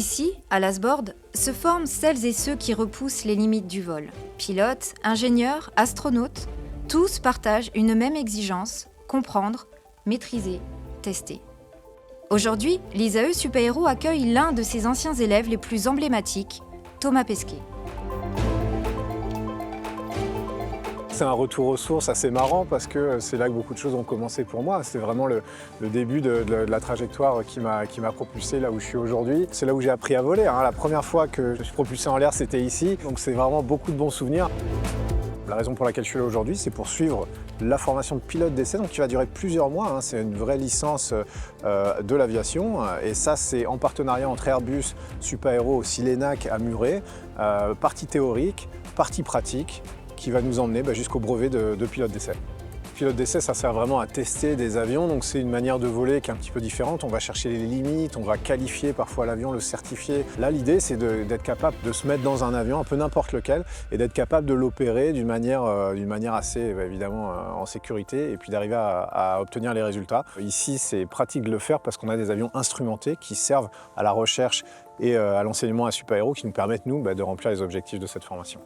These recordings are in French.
Ici, à l'Asbord, se forment celles et ceux qui repoussent les limites du vol. Pilotes, ingénieurs, astronautes, tous partagent une même exigence, comprendre, maîtriser, tester. Aujourd'hui, l'ISAE Super-Héros accueille l'un de ses anciens élèves les plus emblématiques, Thomas Pesquet. C'est un retour aux sources assez marrant parce que c'est là que beaucoup de choses ont commencé pour moi. C'est vraiment le début de la trajectoire qui m'a propulsé là où je suis aujourd'hui. C'est là où j'ai appris à voler. La première fois que je suis propulsé en l'air, c'était ici. Donc c'est vraiment beaucoup de bons souvenirs. La raison pour laquelle je suis là aujourd'hui, c'est pour suivre la formation de pilote d'essai, donc qui va durer plusieurs mois. C'est une vraie licence de l'aviation. Et ça, c'est en partenariat entre Airbus, Super-Héros, aussi l'ENAC à Muret. Partie théorique, partie pratique, qui va nous emmener jusqu'au brevet de pilote d'essai. Pilote d'essai, ça sert vraiment à tester des avions, donc c'est une manière de voler qui est un petit peu différente. On va chercher les limites, on va qualifier parfois l'avion, le certifier. Là, l'idée, c'est d'être capable de se mettre dans un avion, un peu n'importe lequel, et d'être capable de l'opérer d'une manière assez, évidemment, en sécurité, et puis d'arriver à obtenir les résultats. Ici, c'est pratique de le faire parce qu'on a des avions instrumentés qui servent à la recherche et à l'enseignement à Super-Héros qui nous permettent, nous, de remplir les objectifs de cette formation.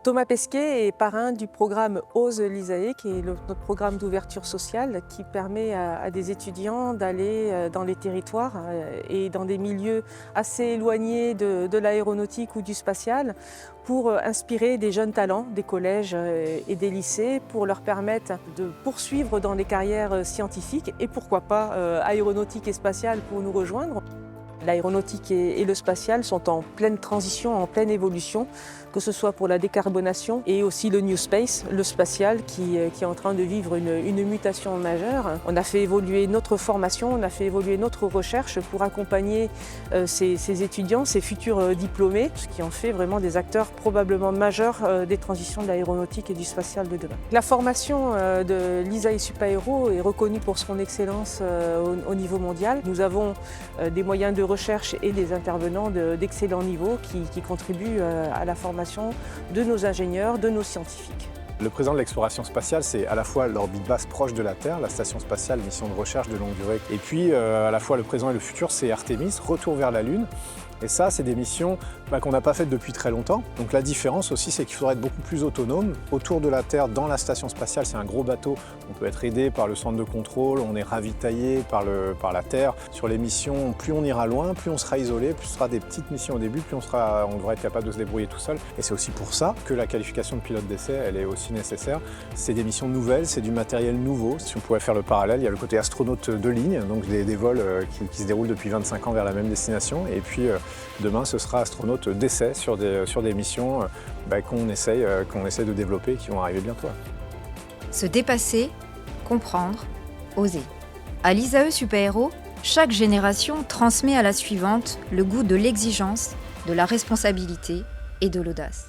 Thomas Pesquet est parrain du programme OSE l'ISAE, qui est notre programme d'ouverture sociale qui permet à des étudiants d'aller dans les territoires et dans des milieux assez éloignés de l'aéronautique ou du spatial pour inspirer des jeunes talents des collèges et des lycées pour leur permettre de poursuivre dans des carrières scientifiques et pourquoi pas aéronautique et spatiale pour nous rejoindre. L'aéronautique et le spatial sont en pleine transition, en pleine évolution, que ce soit pour la décarbonation et aussi le New Space, le spatial, qui est en train de vivre une mutation majeure. On a fait évoluer notre formation, on a fait évoluer notre recherche pour accompagner ces étudiants, ces futurs diplômés, ce qui en fait vraiment des acteurs probablement majeurs des transitions de l'aéronautique et du spatial de demain. La formation de l'ISAE Super-Héros est reconnue pour son excellence au niveau mondial. Nous avons des moyens de recherche et des intervenants d'excellent niveau qui contribuent à la formation de nos ingénieurs, de nos scientifiques. Le présent de l'exploration spatiale, c'est à la fois l'orbite basse proche de la Terre, la station spatiale, mission de recherche de longue durée, et puis à la fois le présent et le futur, c'est Artemis, retour vers la Lune. Et ça, c'est des missions qu'on n'a pas faites depuis très longtemps. Donc la différence aussi, c'est qu'il faudra être beaucoup plus autonome. Autour de la Terre, dans la station spatiale, c'est un gros bateau. On peut être aidé par le centre de contrôle, on est ravitaillé par la Terre. Sur les missions, plus on ira loin, plus on sera isolé, plus ce sera des petites missions au début, plus on devra être capable de se débrouiller tout seul. Et c'est aussi pour ça que la qualification de pilote d'essai, elle est aussi nécessaire. C'est des missions nouvelles, c'est du matériel nouveau. Si on pouvait faire le parallèle, il y a le côté astronaute de ligne, donc des vols qui se déroulent depuis 25 ans vers la même destination. Et puis demain, ce sera astronaute d'essai sur des missions qu'on essaie de développer et qui vont arriver bientôt. Se dépasser, comprendre, oser. À l'ISAE Super-Héros, chaque génération transmet à la suivante le goût de l'exigence, de la responsabilité et de l'audace.